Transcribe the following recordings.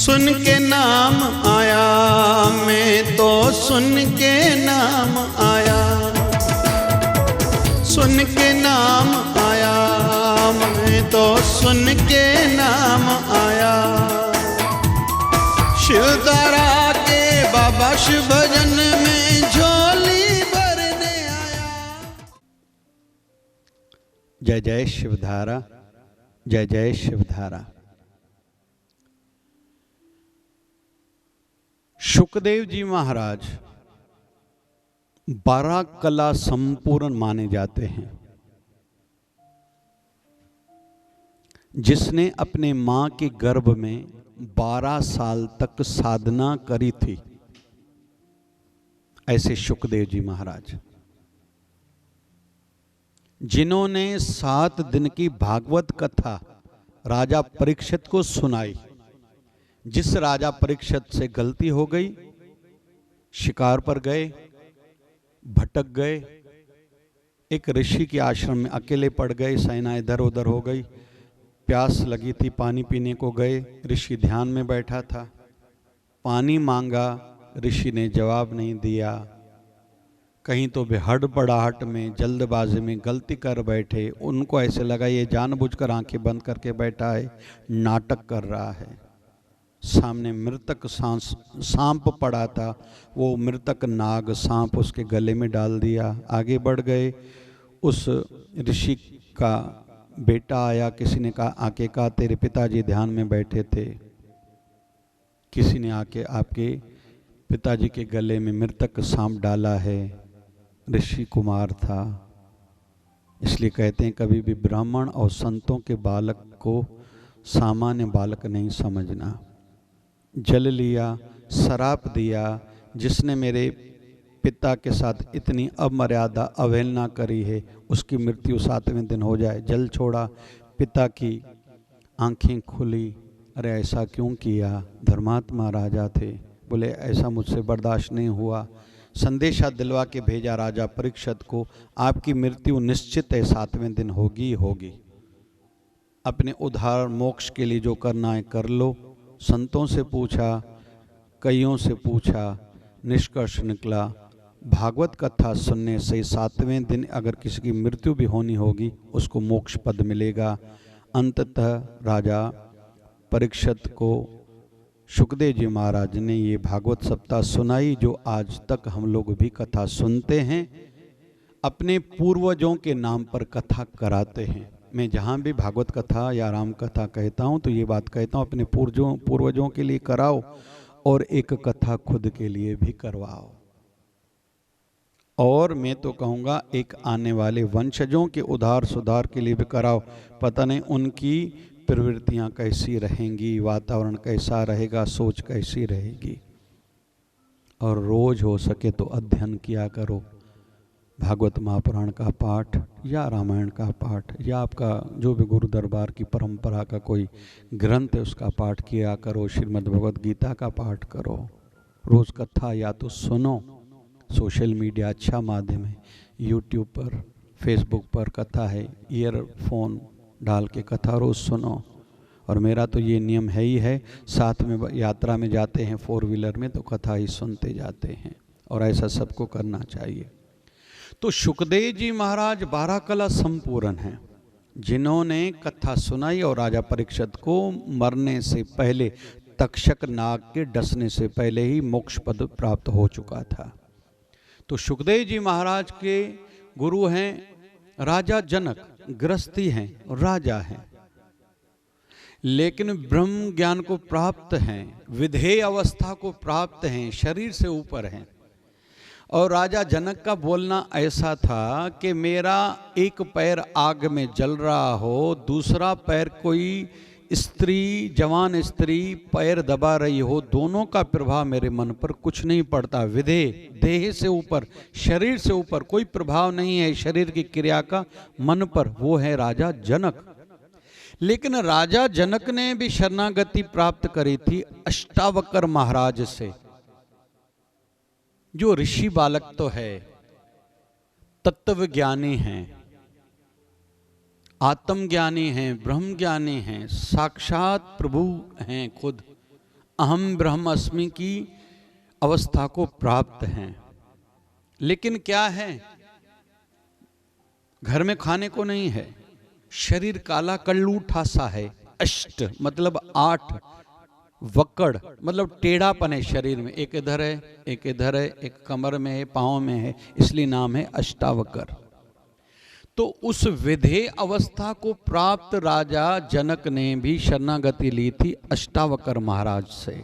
सुन के नाम आया, मैं तो सुन के नाम आया, सुन के नाम आया, मैं तो सुन के नाम आया। शिवधारा के बाबा शिव भजन में झोली भरने आया। जय जय शिवधारा, जय जय शिवधारा। शुकदेव जी महाराज 12 कला संपूर्ण माने जाते हैं। जिसने अपने मां के गर्भ में 12 साल तक साधना करी थी, ऐसे शुकदेव जी महाराज। जिन्होंने 7 दिन की भागवत कथा राजा परीक्षित को सुनाई। जिस राजा परीक्षित से गलती हो गई, शिकार पर गए, भटक गए, एक ऋषि के आश्रम में अकेले पड़ गए, सेना इधर उधर हो गई, प्यास लगी थी, पानी पीने को गए, ऋषि ध्यान में बैठा था, पानी मांगा, ऋषि ने जवाब नहीं दिया। कहीं तो वे हड़बड़ाहट में जल्दबाजी में गलती कर बैठे। उनको ऐसे लगा ये जानबूझकर आंखें बंद करके बैठा है, नाटक कर रहा है। सामने मृतक सांप पड़ा था, वो मृतक नाग सांप उसके गले में डाल दिया। आगे बढ़ गए, उस ऋषि का बेटा आया, किसी ने कहा आके कहा तेरे पिताजी ध्यान में बैठे थे। किसी ने आके आपके पिताजी के गले में मृतक सांप डाला है, ऋषि कुमार था। इसलिए कहते हैं कभी भी ब्राह्मण और संतों के बालक को सामान्य बालक नहीं समझना। जल लिया, शराप दिया, जिसने मेरे पिता के साथ इतनी अमर्यादा अवहेलना करी है उसकी मृत्यु 7वें दिन हो जाए। जल छोड़ा, पिता की आंखें खुली, अरे ऐसा क्यों किया? धर्मात्मा राजा थे, बोले ऐसा मुझसे बर्दाश्त नहीं हुआ। संदेशा दिलवा के भेजा राजा परीक्षित को, आपकी मृत्यु निश्चित है, 7वें दिन होगी होगी। अपने उद्धार मोक्ष के लिए जो करना है कर लो। संतों से पूछा, कईयों से पूछा, निष्कर्ष निकला भागवत कथा सुनने से 7वें दिन अगर किसी की मृत्यु भी होनी होगी उसको मोक्ष पद मिलेगा। अंततः राजा परीक्षित को शुकदेव जी महाराज ने ये भागवत सप्ताह सुनाई, जो आज तक हम लोग भी कथा सुनते हैं, अपने पूर्वजों के नाम पर कथा कराते हैं। मैं जहाँ भी भागवत कथा या राम कथा कहता हूँ तो ये बात कहता हूँ, अपने पूर्वजों के लिए कराओ और एक कथा खुद के लिए भी करवाओ। और मैं तो कहूँगा एक आने वाले वंशजों के उद्धार सुधार के लिए भी कराओ। पता नहीं उनकी प्रवृत्तियाँ कैसी रहेंगी, वातावरण कैसा रहेगा, सोच कैसी रहेगी। और रोज हो सके तो अध्ययन किया करो, भागवत महापुराण का पाठ या रामायण का पाठ या आपका जो भी गुरु दरबार की परंपरा का कोई ग्रंथ है उसका पाठ किया करो। श्रीमद् भगवद गीता का पाठ करो। रोज कथा या तो सुनो, सोशल मीडिया अच्छा माध्यम है, यूट्यूब पर फेसबुक पर कथा है, ईयरफोन डाल के कथा रोज सुनो। और मेरा तो ये नियम है ही है, साथ में यात्रा में जाते हैं 4 व्हीलर में तो कथा ही सुनते जाते हैं, और ऐसा सबको करना चाहिए। तो शुकदेव जी महाराज 12 कला संपूर्ण हैं, जिन्होंने कथा सुनाई और राजा परीक्षित को मरने से पहले, तक्षक नाग के डसने से पहले ही मोक्ष पद प्राप्त हो चुका था। तो शुकदेव जी महाराज के गुरु हैं राजा जनक, गृहस्थी हैं, राजा हैं, लेकिन ब्रह्म ज्ञान को प्राप्त हैं, विधेय अवस्था को प्राप्त हैं, शरीर से ऊपर हैं। और राजा जनक का बोलना ऐसा था कि मेरा एक पैर आग में जल रहा हो, दूसरा पैर कोई स्त्री, जवान स्त्री पैर दबा रही हो, दोनों का प्रभाव मेरे मन पर कुछ नहीं पड़ता। विधेय, देह से ऊपर, शरीर से ऊपर कोई प्रभाव नहीं है शरीर की क्रिया का मन पर। वो है राजा जनक। लेकिन राजा जनक ने भी शरणागति प्राप्त करी थी अष्टावक्र महाराज से, जो ऋषि बालक तो है, तत्वज्ञानी हैं, आत्मज्ञानी हैं, ब्रह्मज्ञानी हैं, साक्षात प्रभु हैं खुद। अहम ब्रह्मास्मि की अवस्था को प्राप्त हैं। लेकिन क्या है, घर में खाने को नहीं है, शरीर काला कल्लूठा सा है, अष्ट मतलब 8, वक्कड़ मतलब टेढ़ापन है शरीर में, एक इधर है एक इधर है, एक कमर में है पाँव में है, इसलिए नाम है अष्टावक्र। तो उस विधेय अवस्था को प्राप्त राजा जनक ने भी शरणागति ली थी अष्टावक्र महाराज से।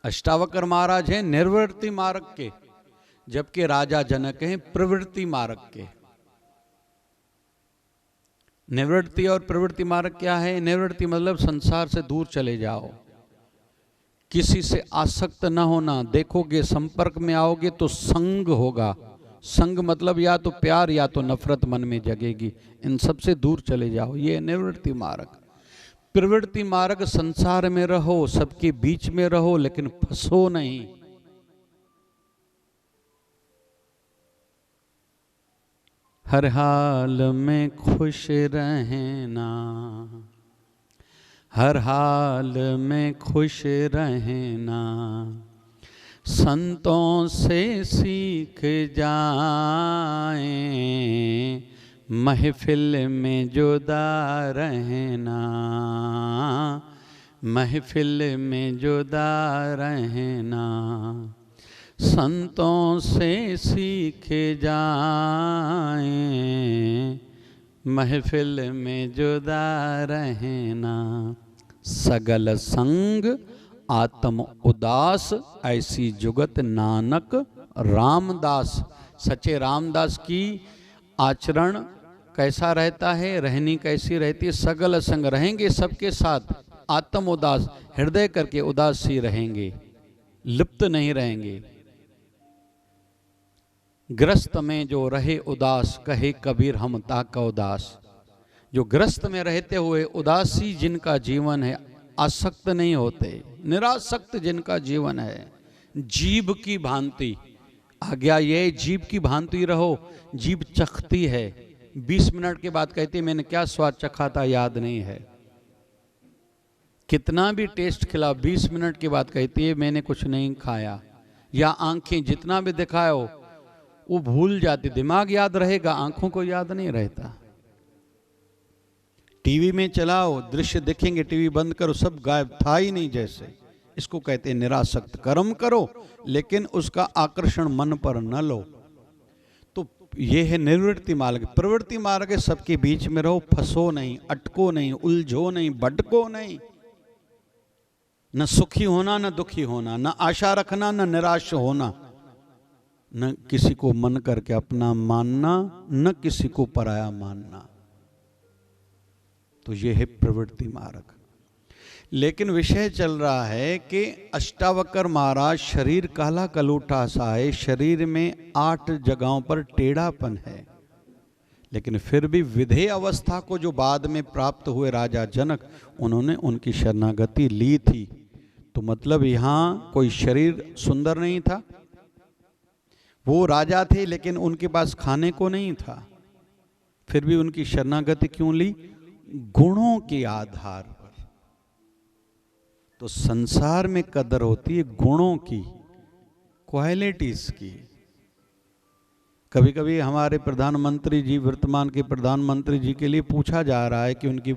अष्टावक्र महाराज हैं निर्वृत्ति मार्ग के, जबकि राजा जनक हैं प्रवृत्ति मार्ग के। निवृत्ति और प्रवृत्ति मार्ग क्या है? निवृत्ति मतलब संसार से दूर चले जाओ, किसी से आसक्त न होना, देखोगे संपर्क में आओगे तो संग होगा, संग मतलब या तो प्यार या तो नफरत मन में जगेगी, इन सब से दूर चले जाओ, ये निवृत्ति मार्ग। प्रवृत्ति मार्ग संसार में रहो, सबके बीच में रहो, लेकिन फंसो नहीं। हर हाल में खुश रहना, हर हाल में खुश रहना, संतों से सीख जाएं, महफिल में जुदा रहना, महफिल में जुदा रहना, संतों से सीख जाएं, महफिल में जुदा रहना। सगल संग आत्म उदास, ऐसी जुगत नानक रामदास। सच्चे रामदास की आचरण कैसा रहता है, रहनी कैसी रहती है? सगल संग रहेंगे सबके साथ, आत्म उदास हृदय करके उदास ही रहेंगे, लिप्त नहीं रहेंगे। ग्रस्त में जो रहे उदास, कहे कबीर हम ताका उदास। जो ग्रस्त में रहते हुए उदासी जिनका जीवन है, आसक्त नहीं होते, निरासक्त जिनका जीवन है, जीभ की भांति। आज्ञा ये जीभ की भांति रहो। जीभ चखती है, 20 मिनट के बाद कहती है मैंने क्या स्वाद चखा था याद नहीं है। कितना भी टेस्ट खिला, 20 मिनट के बाद कहती है मैंने कुछ नहीं खाया। या आंखें जितना भी दिखाओ वो भूल जाती, दिमाग याद रहेगा, आंखों को याद नहीं रहता। टीवी में चलाओ, दृश्य देखेंगे, टीवी बंद करो, सब गायब, था ही नहीं जैसे। इसको कहते हैं निरासक्त। कर्म करो लेकिन उसका आकर्षण मन पर न लो। तो ये है निवृत्ति मार्ग। प्रवृत्ति मार्ग है सबके बीच में रहो, फंसो नहीं, अटको नहीं, उलझो नहीं, भटको नहीं। न सुखी होना न दुखी होना, न आशा रखना न निराश होना, न किसी को मन करके अपना मानना, न किसी को पराया मानना। तो ये है प्रवृत्ति मार्ग। लेकिन विषय चल रहा है कि अष्टावक्र महाराज शरीर काला कलूटा सा है, शरीर में 8 जगहों पर टेढ़ापन है, लेकिन फिर भी विधेय अवस्था को जो बाद में प्राप्त हुए राजा जनक, उन्होंने उनकी शरणागति ली थी। तो मतलब यहाँ कोई शरीर सुंदर नहीं था, वो राजा थे लेकिन उनके पास खाने को नहीं था, फिर भी उनकी शरणागति क्यों ली? गुणों के आधार पर। तो संसार में कदर होती है गुणों की, क्वालिटीज की। कभी कभी हमारे प्रधानमंत्री जी, वर्तमान के प्रधानमंत्री जी के लिए पूछा जा रहा है कि उनकी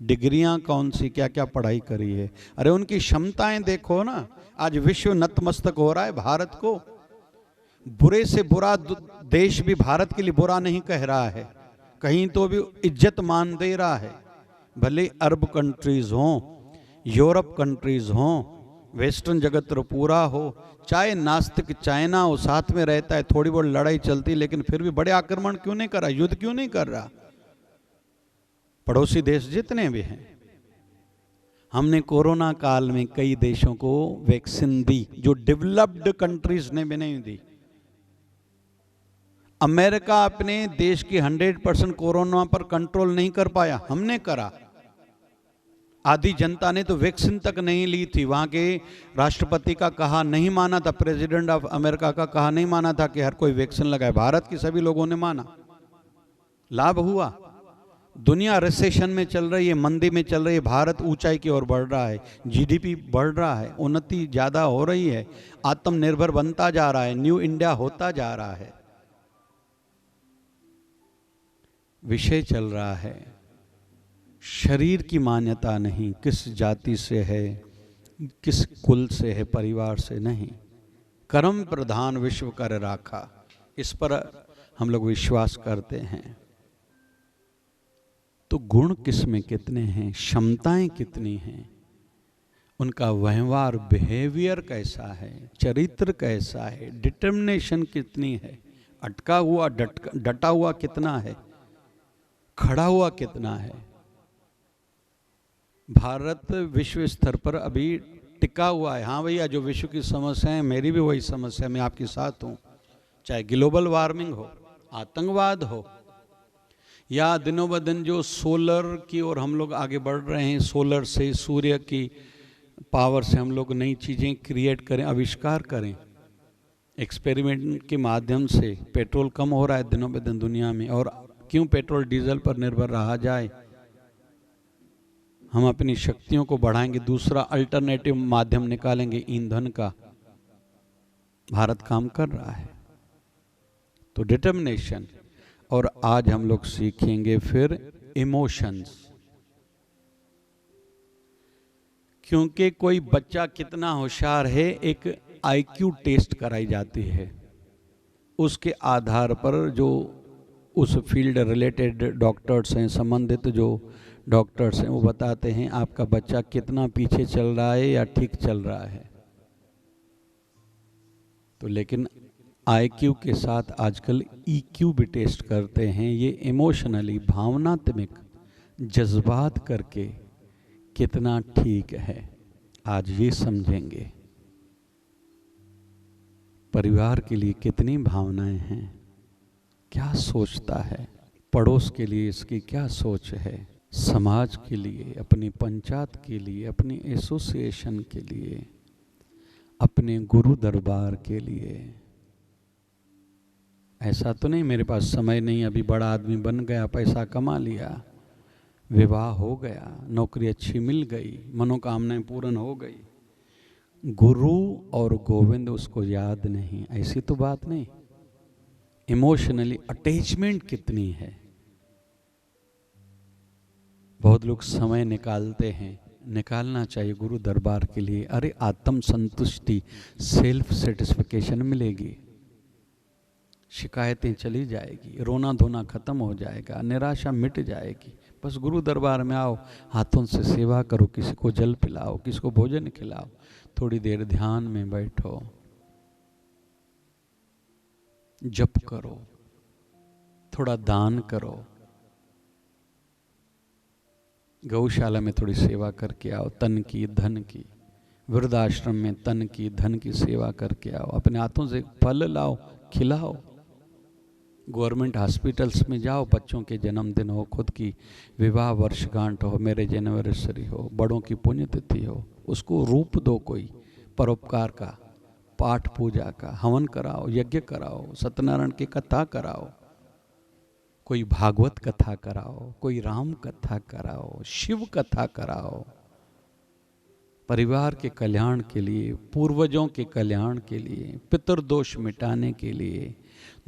डिग्रियां कौन सी, क्या क्या पढ़ाई करी है। अरे उनकी क्षमताएं देखो ना। आज विश्व नतमस्तक हो रहा है भारत को। बुरे से बुरा देश भी भारत के लिए बुरा नहीं कह रहा है, कहीं तो भी इज्जत मान दे रहा है। भले अरब कंट्रीज हों, यूरोप कंट्रीज हों, वेस्टर्न जगत तो पूरा हो, चाहे नास्तिक चाइना हो, साथ में रहता है, थोड़ी बहुत लड़ाई चलती, लेकिन फिर भी बड़े आक्रमण क्यों नहीं कर रहा, युद्ध क्यों नहीं कर रहा। पड़ोसी देश जितने भी हैं, हमने कोरोना काल में कई देशों को वैक्सीन दी जो डेवलप्ड कंट्रीज ने भी नहीं दी। अमेरिका अपने देश की 100% कोरोना पर कंट्रोल नहीं कर पाया, हमने करा। आधी जनता ने तो वैक्सीन तक नहीं ली थी। वहां के राष्ट्रपति का कहा नहीं माना था, प्रेसिडेंट ऑफ अमेरिका का कहा नहीं माना था कि हर कोई वैक्सीन लगाए। भारत के सभी लोगों ने माना, लाभ हुआ। दुनिया रिसेशन में चल रही है, मंदी में चल रही है, भारत ऊंचाई की ओर बढ़ रहा है, जीडीपी बढ़ रहा है, उन्नति ज़्यादा हो रही है, आत्मनिर्भर बनता जा रहा है, न्यू इंडिया होता जा रहा है। विषय चल रहा है शरीर की मान्यता नहीं, किस जाति से है, किस कुल से है, परिवार से नहीं, कर्म प्रधान विश्व कर राखा, इस पर हम लोग विश्वास करते हैं। तो गुण किस में कितने हैं, क्षमताएं कितनी हैं, उनका व्यवहार बिहेवियर कैसा है, चरित्र कैसा है, डिटर्मिनेशन कितनी है, अटका हुआ डटा हुआ कितना है, खड़ा हुआ कितना है। भारत विश्व स्तर पर अभी टिका हुआ है। हाँ भैया, जो विश्व की समस्या है मेरी भी वही समस्या, मैं आपके साथ हूँ। चाहे ग्लोबल वार्मिंग हो, आतंकवाद हो, या दिनों ब दिन जो सोलर की ओर हम लोग आगे बढ़ रहे हैं, सोलर से, सूर्य की पावर से हम लोग नई चीज़ें क्रिएट करें, आविष्कार करें, एक्सपेरिमेंट के माध्यम से पेट्रोल कम हो रहा है दिनों ब दिन दुनिया में, और क्यों पेट्रोल डीजल पर निर्भर रहा जाए। हम अपनी शक्तियों को बढ़ाएंगे, दूसरा अल्टरनेटिव माध्यम निकालेंगे ईंधन का। भारत काम कर रहा है। तो डिटर्मिनेशन, और आज हम लोग सीखेंगे फिर इमोशंस। क्योंकि कोई बच्चा कितना होशियार है, एक आईक्यू टेस्ट कराई जाती है, उसके आधार पर जो उस फील्ड रिलेटेड डॉक्टर्स हैं, संबंधित जो डॉक्टर्स हैं, वो बताते हैं आपका बच्चा कितना पीछे चल रहा है या ठीक चल रहा है। तो लेकिन आईक्यू के साथ आजकल ईक्यू भी टेस्ट करते हैं, ये इमोशनली, भावनात्मक, जज्बात करके कितना ठीक है, आज ये समझेंगे। परिवार के लिए कितनी भावनाएं हैं, क्या सोचता है, पड़ोस के लिए इसकी क्या सोच है, समाज के लिए, अपनी पंचायत के लिए, अपनी एसोसिएशन के लिए, अपने गुरु दरबार के लिए। ऐसा तो नहीं मेरे पास समय नहीं, अभी बड़ा आदमी बन गया, पैसा कमा लिया, विवाह हो गया, नौकरी अच्छी मिल गई, मनोकामनाएं पूर्ण हो गई, गुरु और गोविंद उसको याद नहीं, ऐसी तो बात नहीं। इमोशनली अटैचमेंट कितनी है। बहुत लोग समय निकालते हैं, निकालना चाहिए गुरु दरबार के लिए। अरे आत्म संतुष्टि, सेल्फ सेटिस्फिकेशन मिलेगी, शिकायतें चली जाएगी, रोना धोना खत्म हो जाएगा, निराशा मिट जाएगी। बस गुरु दरबार में आओ, हाथों से सेवा करो, किसी को जल पिलाओ, किसी को भोजन खिलाओ, थोड़ी देर ध्यान में बैठो, जप करो, थोड़ा दान करो, गौशाला में थोड़ी सेवा करके आओ, तन की धन की, वृद्धाश्रम में तन की धन की सेवा करके आओ, अपने हाथों से फल लाओ, खिलाओ, गवर्नमेंट हॉस्पिटल्स में जाओ, बच्चों के जन्मदिन हो, खुद की विवाह वर्षगांठ हो, मैरिज एनिवर्सरी हो, बड़ों की पुण्यतिथि हो, उसको रूप दो, कोई परोपकार का, पाठ पूजा का, हवन कराओ, यज्ञ कराओ, सत्यनारायण की कथा कराओ, कोई भागवत कथा कराओ, कोई राम कथा कराओ, शिव कथा कराओ। परिवार के कल्याण के लिए, पूर्वजों के कल्याण के लिए, पितृदोष मिटाने के लिए,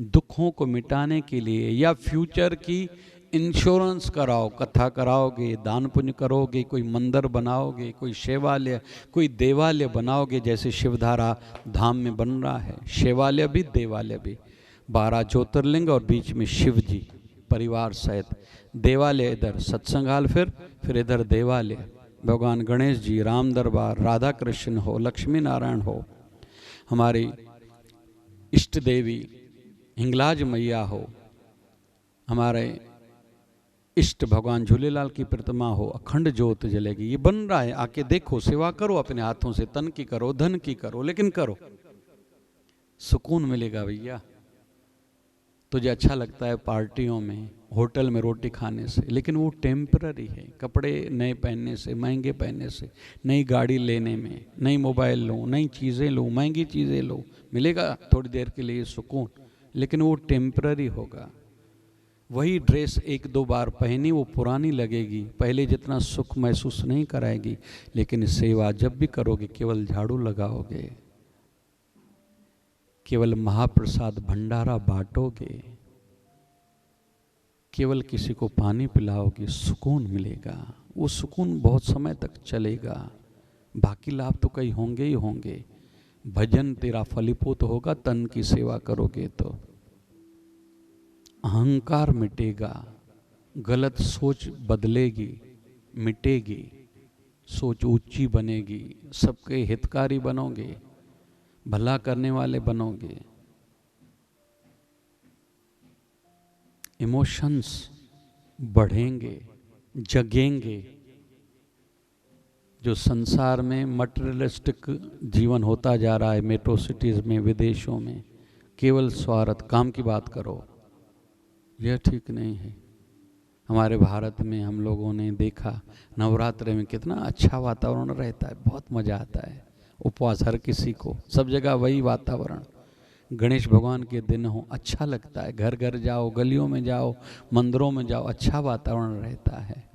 दुखों को मिटाने के लिए, या फ्यूचर की इंश्योरेंस कराओ, कथा कराओगे, दान पुण्य करोगे, कोई मंदिर बनाओगे, कोई शिवालय, कोई देवालय बनाओगे, जैसे शिवधारा धाम में बन रहा है, शिवालय भी देवालय भी, 12 ज्योतिर्लिंग और बीच में शिव जी परिवार सहित, देवालय इधर सत्संग हाल, फिर इधर देवालय, भगवान गणेश जी, राम दरबार, राधा कृष्ण हो, लक्ष्मी नारायण हो, हमारी इष्ट देवी हिंगलाज मैया हो, हमारे इष्ट भगवान झूलेलाल की प्रतिमा हो, अखंड ज्योत जलेगी। ये बन रहा है, आके देखो, सेवा करो, अपने हाथों से, तन की करो, धन की करो, लेकिन करो, सुकून मिलेगा भैया। तुझे अच्छा लगता है पार्टियों में, होटल में रोटी खाने से, लेकिन वो टेम्पररी है। कपड़े नए पहनने से, महंगे पहनने से, नई गाड़ी लेने में, नई मोबाइल लो, नई चीज़ें लो, महंगी चीज़ें लो, मिलेगा थोड़ी देर के लिए सुकून, लेकिन वो टेम्पररी होगा। वही ड्रेस एक दो बार पहनी वो पुरानी लगेगी, पहले जितना सुख महसूस नहीं कराएगी, लेकिन सेवा जब भी करोगे केवल झाड़ू लगाओगे, केवल महाप्रसाद भंडारा बांटोगे, केवल किसी को पानी पिलाओगे, सुकून मिलेगा। वो सुकून बहुत समय तक चलेगा, बाकी लाभ तो कई होंगे ही होंगे। भजन तेरा फलीभूत होगा तन की सेवा करोगे तो। अहंकार मिटेगा, गलत सोच बदलेगी, मिटेगी, सोच ऊंची बनेगी, सबके हितकारी बनोगे, भला करने वाले बनोगे। इमोशंस बढ़ेंगे, जगेंगे। जो संसार में मटेरियलिस्टिक जीवन होता जा रहा है, मेट्रो सिटीज़ में, विदेशों में, केवल स्वार्थ, काम की बात करो, यह ठीक नहीं है। हमारे भारत में हम लोगों ने देखा नवरात्रि में कितना अच्छा वातावरण रहता है, बहुत मज़ा आता है। उपवास हर किसी को, सब जगह वही वातावरण। गणेश भगवान के दिन हो, अच्छा लगता है, घर घर जाओ, गलियों में जाओ, मंदिरों में जाओ, अच्छा वातावरण रहता है।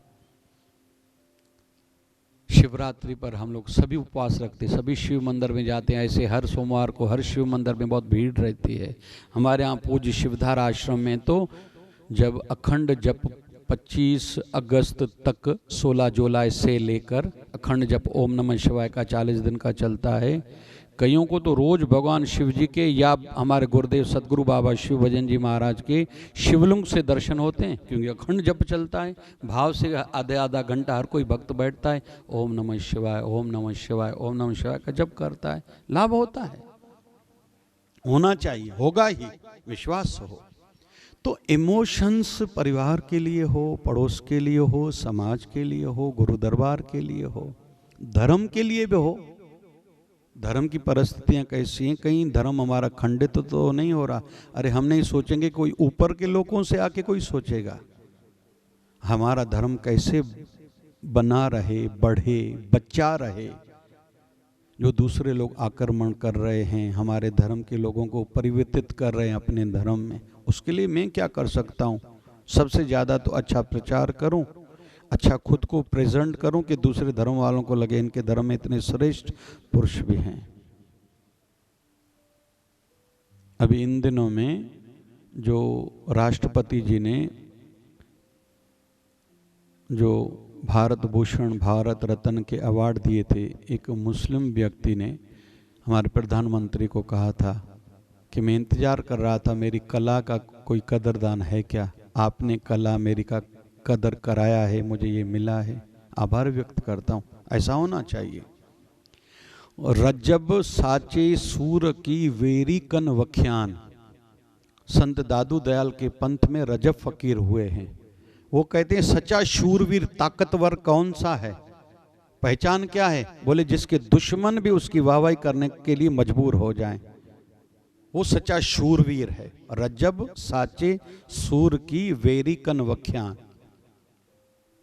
शिवरात्रि पर हम लोग सभी उपवास रखते, सभी शिव मंदिर में जाते हैं। ऐसे हर सोमवार को हर शिव मंदिर में बहुत भीड़ रहती है। हमारे यहाँ पूज्य शिवधार आश्रम में तो जब अखंड जप 25 अगस्त तक 16 जुलाई से लेकर अखंड जप ओम नमः शिवाय का 40 दिन का चलता है। कईयों को तो रोज भगवान शिव जी के या हमारे गुरुदेव सदगुरु बाबा शिव भजन जी महाराज के शिवलिंग से दर्शन होते हैं, क्योंकि अखंड जप चलता है। भाव से आधा आधा घंटा हर कोई भक्त बैठता है, ओम नमः शिवाय, ओम नमः शिवाय, ओम नमः शिवाय का जप करता है। लाभ होता है, होना चाहिए, होगा ही, विश्वास हो। तो इमोशंस परिवार के लिए हो, पड़ोस के लिए हो, समाज के लिए हो, गुरु दरबार के लिए हो, धर्म के लिए भी हो। धर्म की परिस्थितियां कैसी हैं, कहीं धर्म हमारा खंडित तो नहीं हो रहा। अरे हम नहीं सोचेंगे, कोई ऊपर के लोगों से आके कोई सोचेगा। हमारा धर्म कैसे बना रहे, बढ़े, बचा रहे। जो दूसरे लोग आक्रमण कर रहे हैं, हमारे धर्म के लोगों को परिवर्तित कर रहे हैं अपने धर्म में, उसके लिए मैं क्या कर सकता हूँ? सबसे ज़्यादा तो अच्छा प्रचार करूँ, अच्छा खुद को प्रेजेंट करूं कि दूसरे धर्म वालों को लगे इनके धर्म में इतने श्रेष्ठ पुरुष भी हैं। अभी इन दिनों में जो राष्ट्रपति जी ने जो भारत भूषण, भारत रत्न के अवार्ड दिए थे, एक मुस्लिम व्यक्ति ने हमारे प्रधानमंत्री को कहा था कि मैं इंतजार कर रहा था, मेरी कला का कोई कदरदान है क्या? आपने कला मेरी का कदर कराया है, मुझे ये मिला है, आभार व्यक्त करता हूँ। ऐसा होना चाहिए। रज्जब साचे सूर की वेरी कन वख्यान, संत दादू दयाल के पंथ में रजब फकीर हुए हैं। वो कहते हैं सच्चा शूरवीर ताकतवर कौन सा है? पहचान क्या है? बोले जिसके दुश्मन भी उसकी वाहवाही करने के लिए मजबूर हो जाएं, वो सच्चा शूरवीर है। रज्जब साचे सूर की वेरी कन वख्यान,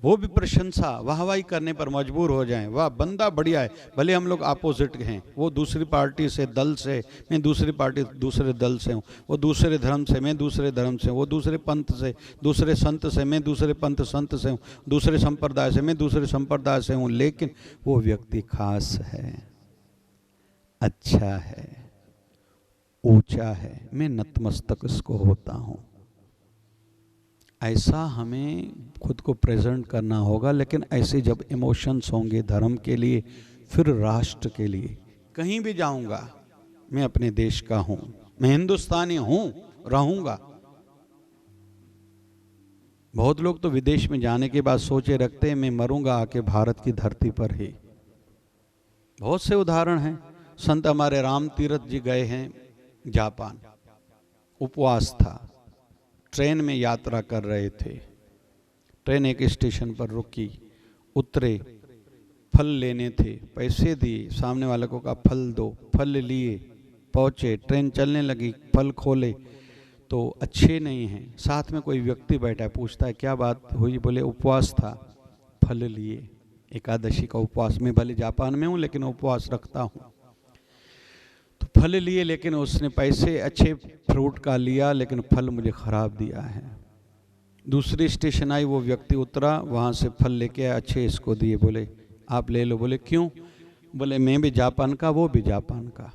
वो भी प्रशंसा वाहवाही करने पर मजबूर हो जाएं, वाह बंदा बढ़िया है। भले हम लोग अपोजिट हैं, वो दूसरी पार्टी से, दल से, मैं दूसरी पार्टी दूसरे दल से हूँ, वो दूसरे धर्म से, मैं दूसरे धर्म से हूँ, वो दूसरे पंथ से, दूसरे संत से, मैं दूसरे पंथ संत से हूँ, दूसरे संप्रदाय से, मैं दूसरे संप्रदाय से हूँ, लेकिन वो व्यक्ति खास है, अच्छा है, ऊंचा है, मैं नतमस्तक इसको होता हूँ। ऐसा हमें खुद को प्रेजेंट करना होगा। लेकिन ऐसे जब इमोशंस होंगे धर्म के लिए, फिर राष्ट्र के लिए, कहीं भी जाऊंगा मैं अपने देश का हूं, मैं हिंदुस्तानी हूं, रहूंगा। बहुत लोग तो विदेश में जाने के बाद सोचे रखते हैं मैं मरूंगा आके भारत की धरती पर ही। बहुत से उदाहरण हैं। संत हमारे राम तीरथ जी गए हैं जापान, उपवास था, ट्रेन में यात्रा कर रहे थे, ट्रेन एक स्टेशन पर रुकी, उतरे, फल लेने थे, पैसे दिए, सामने वाले को कहा फल दो, फल लिए, पहुँचे, ट्रेन चलने लगी, फल खोले तो अच्छे नहीं हैं। साथ में कोई व्यक्ति बैठा है, पूछता है क्या बात हुई? बोले उपवास था, फल लिए, एकादशी का उपवास। मैं भले जापान में हूँ लेकिन उपवास रखता हूँ। तो फल लिए, लेकिन उसने पैसे अच्छे फ्रूट का लिया, लेकिन फल मुझे खराब दिया है। दूसरी स्टेशन आई, वो व्यक्ति उतरा, वहाँ से फल लेके आया, अच्छे इसको दिए, बोले आप ले लो। बोले क्यों? बोले मैं भी जापान का, वो भी जापान का,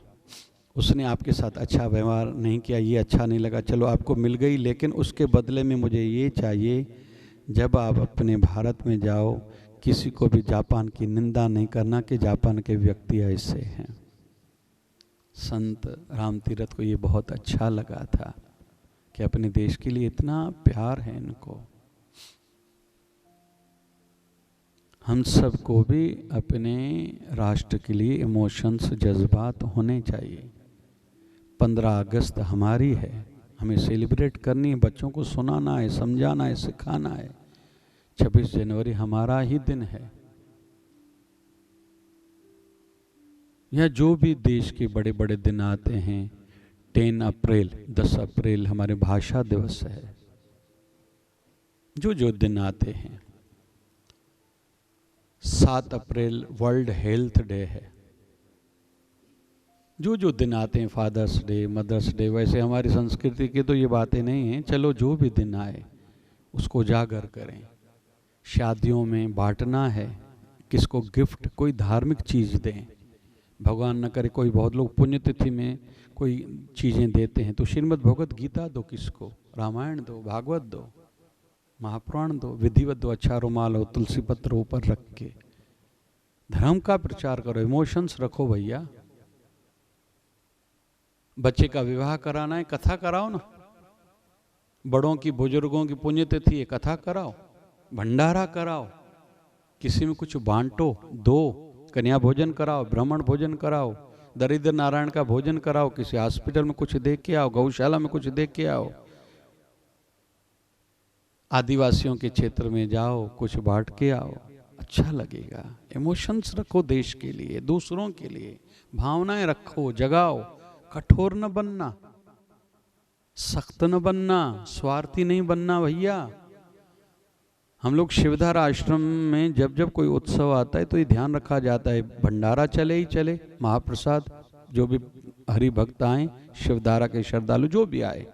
उसने आपके साथ अच्छा व्यवहार नहीं किया, ये अच्छा नहीं लगा, चलो आपको मिल गई, लेकिन उसके बदले में मुझे ये चाहिए, जब आप अपने भारत में जाओ किसी को भी जापान की निंदा नहीं करना कि जापान के व्यक्ति ऐसे हैं। संत रामतीरथ को ये बहुत अच्छा लगा था कि अपने देश के लिए इतना प्यार है इनको। हम सबको भी अपने राष्ट्र के लिए इमोशंस, जज्बात होने चाहिए। 15 अगस्त हमारी है, हमें सेलिब्रेट करनी है, बच्चों को सुनाना है, समझाना है, सिखाना है। 26 जनवरी हमारा ही दिन है। या जो भी देश के बड़े बड़े दिन आते हैं, 10 अप्रैल, 10 अप्रैल हमारे भाषा दिवस है, जो दिन आते हैं। 7 अप्रैल वर्ल्ड हेल्थ डे है। जो दिन आते हैं, फादर्स डे, मदर्स डे, वैसे हमारी संस्कृति की तो ये बातें नहीं हैं। चलो जो भी दिन आए उसको उजागर करें। शादियों में बांटना है, किसको गिफ्ट, कोई धार्मिक चीज़ दें। भगवान न करे कोई, बहुत लोग पुण्यतिथि में कोई चीज़ें देते हैं, तो श्रीमद् भगवत गीता दो, किसको रामायण दो, भागवत दो, महापुराण दो, विधिवत दो, अच्छा रुमाल हो, तुलसी पत्र ऊपर रख के धर्म का प्रचार करो। इमोशंस रखो भैया। बच्चे का विवाह कराना है, कथा कराओ ना। बड़ों की, बुजुर्गों की पुण्यतिथि है, कथा कराओ, भंडारा कराओ, किसी में कुछ बांटो, दो, कन्या भोजन कराओ, ब्राह्मण भोजन कराओ, दरिद्र नारायण का भोजन कराओ, किसी हॉस्पिटल में कुछ दे के आओ, गौशाला में कुछ दे के आओ, आदिवासियों के क्षेत्र में जाओ, कुछ बांट के आओ, अच्छा लगेगा। इमोशंस रखो देश के लिए, दूसरों के लिए, भावनाएं रखो, जगाओ। कठोर न बनना, सख्त न बनना, स्वार्थी नहीं बनना भैया। हम लोग शिवधारा आश्रम में जब कोई उत्सव आता है तो ये ध्यान रखा जाता है, भंडारा चले ही चले, महाप्रसाद, जो भी हरि भक्त आए, शिवधारा के श्रद्धालु जो भी आए।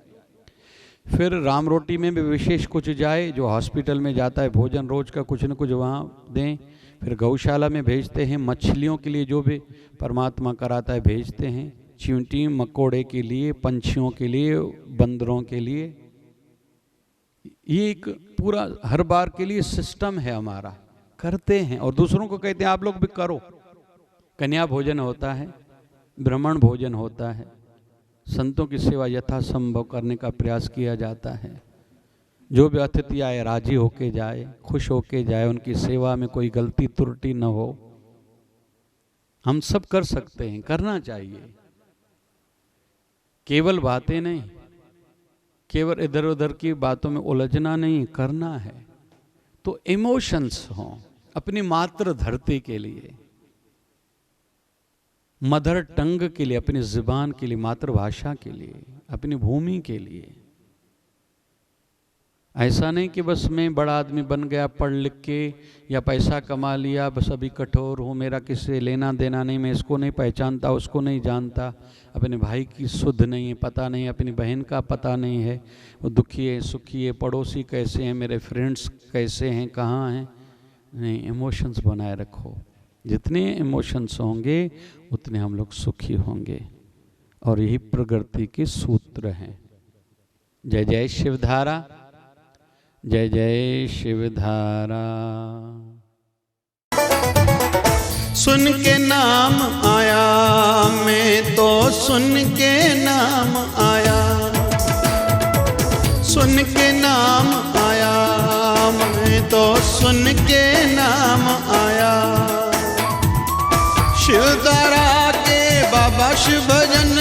फिर राम रोटी में भी विशेष कुछ जाए, जो हॉस्पिटल में जाता है भोजन रोज का कुछ न कुछ वहाँ दें। फिर गौशाला में भेजते हैं, मछलियों के लिए जो भी परमात्मा कराता है भेजते हैं, चींटी मकोड़े के लिए, पंछियों के लिए, बंदरों के लिए। ये एक पूरा हर बार के लिए सिस्टम है हमारा, करते हैं और दूसरों को कहते हैं आप लोग भी करो। कन्या भोजन होता है, ब्राह्मण भोजन होता है, संतों की सेवा यथासंभव करने का प्रयास किया जाता है। जो भी अतिथि आए राजी होके जाए, खुश होके जाए, उनकी सेवा में कोई गलती त्रुटि न हो। हम सब कर सकते हैं, करना चाहिए। केवल बातें नहीं, केवल इधर उधर की बातों में उलझना नहीं, करना है। तो इमोशंस हों अपनी मातृ धरती के लिए, मदर टंग के लिए, अपनी जुबान के लिए, मातृभाषा के लिए, अपनी भूमि के लिए। ऐसा नहीं कि बस मैं बड़ा आदमी बन गया पढ़ लिख के या पैसा कमा लिया, बस अभी कठोर हूँ, मेरा किससे लेना देना नहीं, मैं इसको नहीं पहचानता, उसको नहीं जानता, अपने भाई की सुध नहीं है, पता नहीं, अपनी बहन का पता नहीं है, वो दुखी है सुखी है, पड़ोसी कैसे हैं, मेरे फ्रेंड्स कैसे हैं, कहाँ हैं। नहीं, इमोशंस बनाए रखो। जितने इमोशंस होंगे उतने हम लोग सुखी होंगे, और यही प्रगति के सूत्र हैं। जय जय शिवधारा, जय जय शिवधारा। सुन के नाम आया, मैं तो सुन के नाम आया, सुन के नाम आया, मैं तो सुन के नाम आया। शिवधारा के बाबा शिव भजन